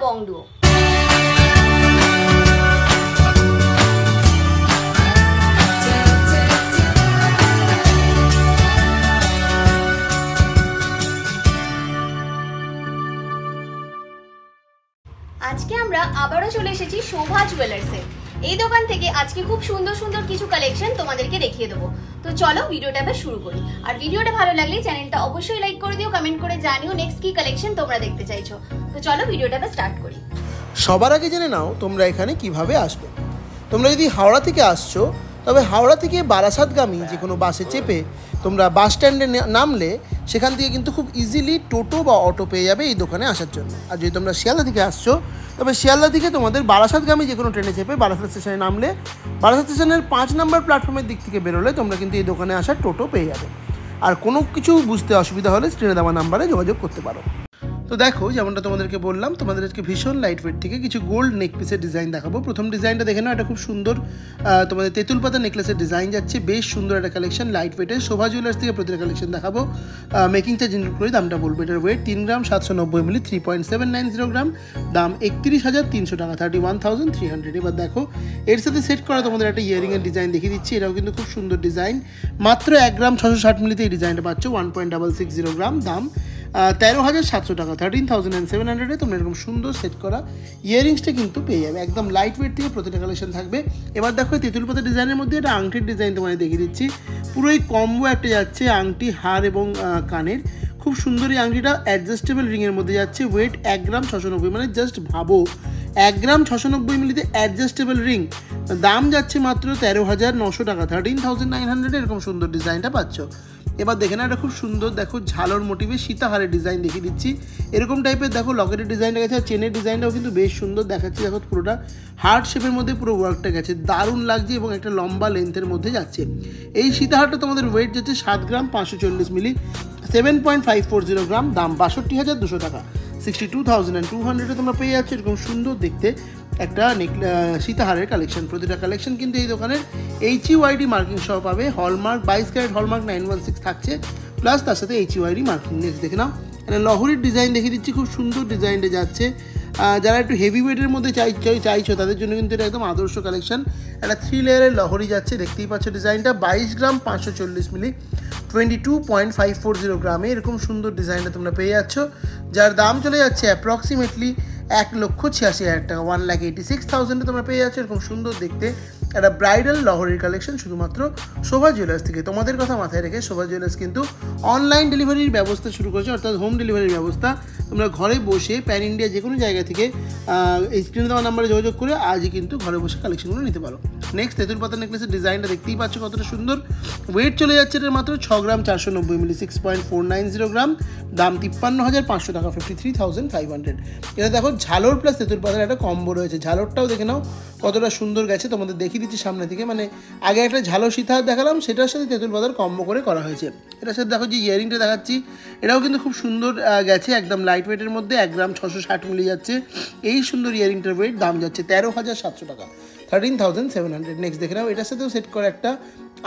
বংডুও। আজকে আমরা আবারও চলে এসেছি শোভা জুয়েলার্সে। এই দোকান থেকে আজকে খুব সুন্দর সুন্দর কিছু কালেকশন তোমাদেরকে দেখিয়ে দেবো। তো চলো ভিডিওটা এবার শুরু করি। আর ভিডিওটা ভালো লাগলে চ্যানেলটা অবশ্যই লাইক করে দিও, কমেন্ট করে জানিও নেক্সট কি কালেকশন তোমরা দেখতে চাইছো। তো চলো ভিডিওটা এবার স্টার্ট করি। সবার আগে জেনে নাও তোমরা এখানে কিভাবে আসবে। তোমরা যদি হাওড়া থেকে আসছো তবে হাওড়া থেকে বারাসাতগামী যে কোনো বাসে চেপে তোমরা বাস স্ট্যান্ডে নামলে সেখান থেকে কিন্তু খুব ইজিলি টোটো বা অটো পেয়ে যাবে এই দোকানে আসার জন্য। আর যদি তোমরা শিয়ালদা থেকে আসছো তবে শিয়ালদা থেকে তোমাদের বারাসাতগামী যে কোনো ট্রেনে চেপে বারাসাত স্টেশনে নামলে বারাসাত স্টেশনের 5 নম্বর প্ল্যাটফর্মের দিক থেকে বেরোলে তোমরা কিন্তু এই দোকানে আসার টোটো পেয়ে যাবে। আর কোনো কিছু বুঝতে অসুবিধা হলে স্ক্রিনে দেওয়া নাম্বারে যোগাযোগ করতে পারো। তো দেখো, যেমনটা তোমাদেরকে বললাম, তোমাদের আজকে ভীষণ লাইট ওয়েট থেকে কিছু গোল্ড নেক পিসের ডিজাইন দেখাবো। প্রথম ডিজাইনটা দেখে নাও, এটা খুব সুন্দর তোমাদের তেঁতুল পাতা নেকলেসের ডিজাইন যাচ্ছে, বেশ সুন্দর একটা কালেকশন লাইট ওয়েটের। শোভা জুয়েলার্স থেকে প্রতিটা কালেকশন দেখাবো। মেকিং চার্জ ইনক্লুড করে দামটা বলবো। এটার ওয়েট 3 গ্রাম 790 মিলি, 3.790 গ্রাম, দাম 31,300 টাকা, 31,300। এবার দেখো, এর সাথে সেট করা তোমাদের একটা ইয়ারিংয়ের ডিজাইন দেখিয়ে দিচ্ছি। এটাও কিন্তু খুব সুন্দর ডিজাইন, মাত্র 1 গ্রাম 660 মিলিতে এই ডিজাইনটা পাচ্ছ, 1.660 গ্রাম, দাম 13,700 টাকা, 13,700। তোমরা এরকম সুন্দর সেট করা ইয়ারিংসটা কিন্তু পেয়ে যাবে। একদম লাইট ওয়েট থেকে প্রতিটা কালেকশন থাকবে। এবার দেখো, তেঁতুল পাতা ডিজাইনের মধ্যে একটা আংটির ডিজাইন তোমাদের দেখিয়ে দিচ্ছি। পুরো এই কম্বো একটা যাচ্ছে, আংটি, হার এবং কানের। খুব সুন্দর এই আংটিটা অ্যাডজাস্টেবল রিংয়ের মধ্যে যাচ্ছে। ওয়েট 1 গ্রাম 690, মানে জাস্ট ভাবো 1 গ্রাম 690 মিলিতে অ্যাডজাস্টেবল রিং, দাম যাচ্ছে মাত্র 13,900 টাকা, 13,900। এরকম সুন্দর ডিজাইনটা পাচ্ছ। এবার দেখে না, এটা খুব সুন্দর, দেখো ঝালর মোটিভে সীতাহারের ডিজাইন দেখিয়ে দিচ্ছি। এরকম টাইপের দেখো লকেটের ডিজাইনটা গেছে, আর চেনের ডিজাইনটাও কিন্তু বেশ সুন্দর দেখাচ্ছি। দেখো পুরোটা হার্ট শেপের মধ্যে পুরো ওয়ার্কটা গেছে, দারুণ লাগছে এবং একটা লম্বা লেন্থের মধ্যে যাচ্ছে। এই সীতাহারটা তোমাদের ওয়েট যাচ্ছে 7 গ্রাম 540 মিলি, 7.540 গ্রাম, দাম 62,200 টাকা, 62,200। তোমরা পেয়ে যাচ্ছ এরকম সুন্দর দেখতে একটা সীতাহারের কালেকশন। প্রতিটা কালেকশন কিন্তু এই দোকানের HUID মার্কিং সহ পাবে। হলমার্ক 22 ক্যারেট হলমার্ক 916 থাকছে, প্লাস তার সাথে HUID মার্কিং। নেক্সট দেখে নাও, এটা লহরির ডিজাইন দেখিয়ে দিচ্ছি, খুব সুন্দর ডিজাইনটা যাচ্ছে। যারা একটু হেভি ওয়েটের মধ্যে চাইছো তাদের জন্য কিন্তু এটা একদম আদর্শ কালেকশন। একটা 3 লেয়ারের লহরি যাচ্ছে, দেখতেই পাচ্ছ ডিজাইনটা, 22 গ্রাম 540 মিলি, 22.540 গ্রামে। এরকম সুন্দর ডিজাইনটা তোমরা পেয়ে যাচ্ছ, যার দাম চলে যাচ্ছে অ্যাপ্রক্সিমেটলি 1,86,000 টাকা, 1,86,000 তোমরা পেয়ে যাচ্ছ এরকম সুন্দর দেখতে একটা ব্রাইডাল লহরির কালেকশন শুধুমাত্র শোভা জুয়েলার্স থেকে। তোমাদের কথা মাথায় রেখে শোভা জুয়েলার্স কিন্তু অনলাইন ডেলিভারির ব্যবস্থা শুরু করেছে, অর্থাৎ হোম ডেলিভারির ব্যবস্থা। তোমরা ঘরে বসে প্যান ইন্ডিয়া যে কোনো জায়গা থেকে এই স্ক্রিনে দেওয়া নাম্বারে যোগাযোগ করে আজই কিন্তু ঘরে বসে কালেকশনগুলো নিতে পারো। নেক্সট তেঁতুল পাতা নেকলেসের ডিজাইনটা দেখতেই পাচ্ছ কতটা সুন্দর। ওয়েট চলে যাচ্ছে এটার মাত্র 6 গ্রাম 490 মিলি, 6.490 গ্রাম, দাম 53,500 টাকা, 53,500। এটা দেখো ঝালর প্লাস তেঁতুল পাতার একটা কম্বো রয়েছে। ঝালরটাও দেখে নাও কতটা সুন্দর গেছে, তোমাদের দেখিয়ে দিচ্ছি সামনে থেকে। মানে আগে একটা ঝালর সীতাহার দেখালাম, সেটার সাথে তেঁতুল পাতার কম্বো করে করা হয়েছে। এটার সাথে দেখো যে ইয়ারিংটা দেখাচ্ছি, এটাও কিন্তু খুব সুন্দর গেছে, একদম লাইট ওয়েটের মধ্যে, 1 গ্রাম 660 মিলি যাচ্ছে। এই সুন্দর ইয়ারিংটার ওয়েট, দাম যাচ্ছে 13,700 টাকা, 13,700। নেক্সট দেখে নাও, এটার সাথেও সেট করে একটা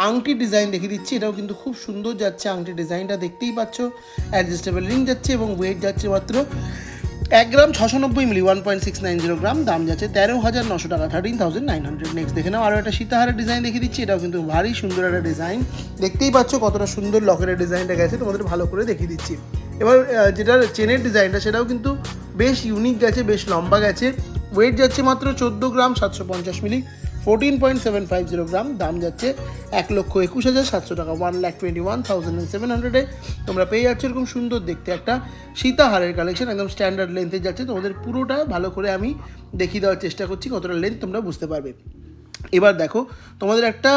আংটির ডিজাইন দেখিয়ে দিচ্ছি। এটাও কিন্তু খুব সুন্দর যাচ্ছে, আংটির ডিজাইনটা দেখতেই পাচ্ছ, অ্যাডজাস্টেবল রিং যাচ্ছে এবং ওয়েট যাচ্ছে মাত্র 1 গ্রাম 690 মিলি, 1.690 গ্রাম, দাম যাচ্ছে 13,900 টাকা, 13,900। নেক্সট দেখে নাও, আরও একটা সীতাহারের ডিজাইন দেখিয়ে দিচ্ছি। এটাও কিন্তু ভারী সুন্দর একটা ডিজাইন, দেখতেই পাচ্ছ কতটা সুন্দর লকেটের ডিজাইনটা গেছে, তোমাদের ভালো করে দেখিয়ে দিচ্ছি। এবার যেটার চেনের ডিজাইনটা সেটাও কিন্তু বেশ ইউনিক গেছে, বেশ লম্বা গেছে। ওয়েট যাচ্ছে মাত্র 14 গ্রাম 750 মিলি, 14.750 গ্রাম, দাম যাচ্ছে 1,21,700 টাকা, 1,21,700। তোমরা পেয়ে যাচ্ছ এরকম সুন্দর দেখতে একটা সীতাহারের কালেকশন, একদম স্ট্যান্ডার্ড লেন্থে যাচ্ছে। তোমাদের পুরোটা ভালো করে আমি দেখিয়ে দেওয়ার চেষ্টা করছি, কতটা লেন্থ তোমরা বুঝতে পারবে। এবার দেখো, তোমাদের একটা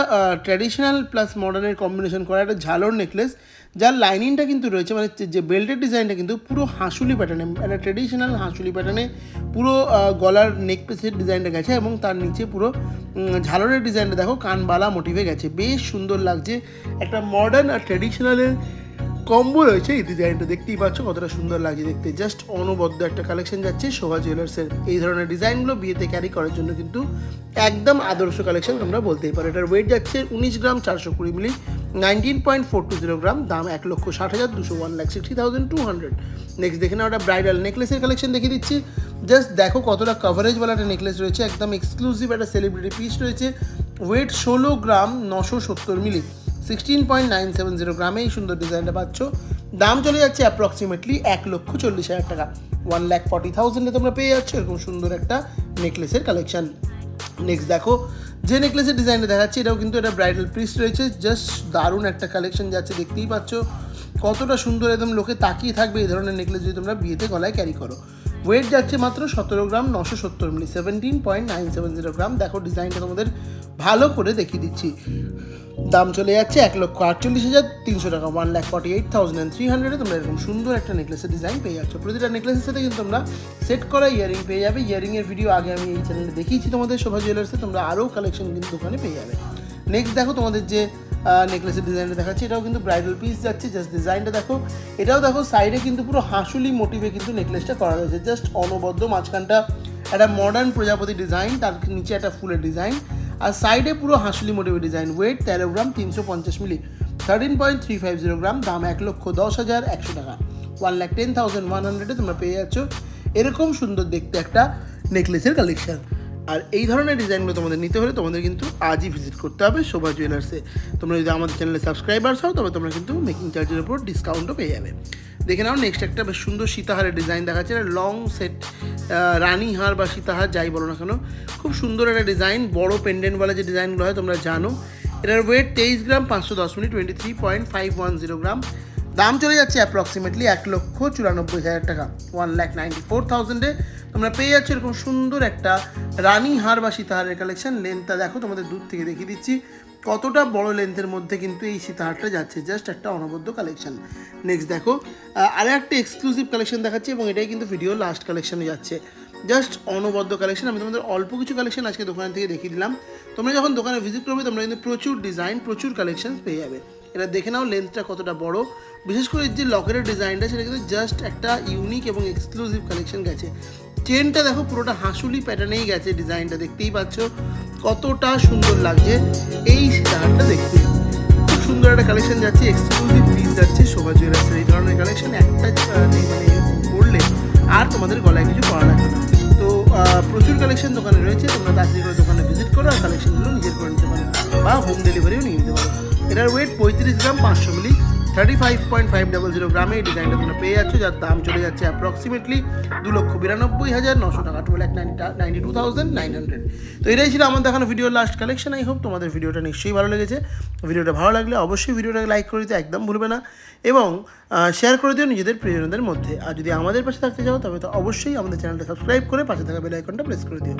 ট্র্যাডিশনাল প্লাস মডার্নের কম্বিনেশন করা একটা ঝালর নেকলেস, যার লাইনিংটা কিন্তু রয়েছে, মানে যে বেল্টের ডিজাইনটা কিন্তু পুরো হাঁসুলি প্যাটার্নে, একটা ট্র্যাডিশনাল হাঁসুলি প্যাটার্নে পুরো গলার নেক পিসের ডিজাইনটা গেছে এবং তার নিচে পুরো ঝালরের ডিজাইনটা দেখো কানবালা মোটিভে গেছে, বেশ সুন্দর লাগছে। একটা মডার্ন আর ট্র্যাডিশনালের কম্বো রয়েছে। এই ডিজাইনটা দেখতেই পাচ্ছ কতটা সুন্দর লাগছে দেখতে, জাস্ট অনবদ্য একটা কালেকশন যাচ্ছে শোভা জুয়েলার্সের। এই ধরনের ডিজাইনগুলো বিয়েতে ক্যারি করার জন্য কিন্তু একদম আদর্শ কালেকশন তোমরা বলতেই পারো। এটার ওয়েট যাচ্ছে 19 গ্রাম 420 মিলি, 19.420 গ্রাম, দাম 1,60,200, 1,60,200। নেক্সট দেখে নাও, ওটা ব্রাইডাল নেকলেসের কালেকশন দেখিয়ে দিচ্ছি। জাস্ট দেখো কতটা কভারেজওয়ালা একটা নেকলেস রয়েছে, একদম এক্সক্লুসিভ একটা সেলিব্রিটি পিস রয়েছে। ওয়েট 16 গ্রাম 970 মিলি, 16.970 গ্রামে এই সুন্দর ডিজাইনটা পাচ্ছ। দাম চলে যাচ্ছে অ্যাপ্রক্সিমেটলি 1,40,000 টাকা, 1,40,000 তোমরা পেয়ে যাচ্ছ এরকম সুন্দর একটা নেকলেসের কালেকশন। নেক্সট দেখো যে নেকলেসের ডিজাইনটা দেখাচ্ছি, এটাও কিন্তু একটা ব্রাইডাল পিস রয়েছে। জাস্ট দারুণ একটা কালেকশন যাচ্ছে, দেখতেই পাচ্ছ কতটা সুন্দর, একদম লোকে তাকিয়ে থাকবে এই ধরনের নেকলেস যদি তোমরা বিয়েতে গলায় ক্যারি করো। ওয়েট যাচ্ছে মাত্র 17 গ্রাম 970 মিলি, 17.970 গ্রাম। দেখো ডিজাইনটা তোমাদের ভালো করে দেখিয়ে দিচ্ছি। দাম চলে যাচ্ছে 1,48,300 টাকা, 1,48,300 তোমরা এরকম সুন্দর একটা নেকলেসের ডিজাইন পেয়ে যাচ্ছ। প্রতিটা নেকলেসের সাথে কিন্তু তোমরা সেট করা ইয়ারিং পেয়ে যাবে। ইয়ারিংয়ের ভিডিও আগে আমি এই চ্যানেলে দেখিয়েছি তোমাদের শোভা জুয়েলার্সে, তোমরা আরও কালেকশন কিন্তু দোকানে পেয়ে যাবে। নেক্সট দেখো তোমাদের যে নেকলেসের ডিজাইনটা দেখাচ্ছি, এটাও কিন্তু ব্রাইডাল পিস যাচ্ছে। জাস্ট ডিজাইনটা দেখো, এটাও দেখো সাইডে কিন্তু পুরো হাঁসুলি মোটিভে কিন্তু নেকলেসটা করা রয়েছে, জাস্ট অনবদ্য। মাঝখানটা একটা মডার্ন প্রজাপতি ডিজাইন, তার নিচে একটা ফুলের ডিজাইন, আর সাইডে পুরো হাঁসুলি মোটিভে ডিজাইন। ওয়েট 13 গ্রাম 350 মিলি, 13.350 গ্রাম, দাম 1,10,100 টাকা, 1,10,100 তোমরা পেয়ে যাচ্ছ এরকম সুন্দর দেখতে একটা নেকলেসের কালেকশন। আর এই ধরনের ডিজাইনগুলো তোমাদের নিতে হলে তোমাদের কিন্তু আজই ভিজিট করতে হবে শোভা জুয়েলার্সে। তোমরা যদি আমাদের চ্যানেলে সাবস্ক্রাইবার্স হও তবে তোমরা কিন্তু মেকিং চার্জের উপর ডিসকাউন্টও পেয়ে যাবে। দেখে নাও নেক্সট একটা বেশ সুন্দর সীতাহারের ডিজাইন দেখাচ্ছে। এটা লং সেট রানী হার বা সীতাহার যাই বলো না কেন, খুব সুন্দর একটা ডিজাইন। বড় পেন্ডেন্টওয়ালা যে ডিজাইনগুলো হয় তোমরা জানো। এটার ওয়েট 23 গ্রাম 510 মিলি, 23.510 গ্রাম। দাম চলে যাচ্ছে অ্যাপ্রক্সিমেটলি 1,94,000 টাকা, 1,94,000 তোমরা পেয়ে যাচ্ছ এরকম সুন্দর একটা রানী হার বা সীতাহারের কালেকশন। লেন্থটা দেখো, তোমাদের দূর থেকে দেখিয়ে দিচ্ছি কতটা বড় লেন্থের মধ্যে কিন্তু এই সীতাহারটা যাচ্ছে, জাস্ট একটা অনবদ্য কালেকশন। নেক্সট দেখো আরও একটা এক্সক্লুসিভ কালেকশন দেখাচ্ছি, এবং এটাই কিন্তু ভিডিও লাস্ট কালেকশনে যাচ্ছে। জাস্ট অনবদ্য কালেকশন। আমি তোমাদের অল্প কিছু কালেকশন আজকে দোকান থেকে দেখিয়ে দিলাম। তোমরা যখন দোকানে ভিজিট করবে তোমরা কিন্তু প্রচুর ডিজাইন, প্রচুর কালেকশন পেয়ে যাবে। এটা দেখে নাও লেন্থটা কতটা বড়, বিশেষ করে যে লকেটের ডিজাইনটা সেটা কিন্তু জাস্ট একটা ইউনিক এবং এক্সক্লুসিভ কালেকশন গেছে। চেনটা দেখো পুরোটা হাঁসুলি প্যাটার্নেই গেছে, ডিজাইনটা দেখতেই পাচ্ছ কতটা সুন্দর লাগছে এই সীতাহারটা দেখতে। খুব সুন্দর একটা কালেকশন যাচ্ছে, এক্সক্লুসিভ পিস যাচ্ছে শোভা জুয়েলার্সের। এই ধরনের কালেকশন একটা পড়লে আর তোমাদের গলায় কিছু করা লাগবে না। তো প্রচুর কালেকশন দোকানে রয়েছে, তোমরা তাড়াতাড়ি করে দোকানে ভিজিট করো আর কালেকশনগুলো নিজের করে নিতে পারো, বা হোম ডেলিভারিও নিয়ে নিতে পারো। এটার ওয়েট 35 গ্রাম 500 মিলি, 35.500 গ্রামে এই ডিজাইনটা তোমরা পেয়ে যাচ্ছ, যার দাম চলে যাচ্ছে অ্যাপ্রক্সিমেটলি 2,92,900 টাকা, 2,92,900। তো এটাই ছিল আমার দেখানো ভিডিওর লাস্ট কালেকশন। আই হোপ তোমাদের ভিডিওটা নিশ্চয়ই ভালো লেগেছে। ভিডিওটা ভালো লাগলে অবশ্যই ভিডিওটাকে লাইক করে দিতে একদম ভুলবে না, এবং শেয়ার করে দিও নিজেদের প্রিয়জনদের মধ্যে। আর যদি আমাদের পাশে থাকতে চাও তবে তো অবশ্যই আমাদের চ্যানেলটা সাবস্ক্রাইব করে পাশে থাকা বেল আইকনটা প্রেস করে দিও।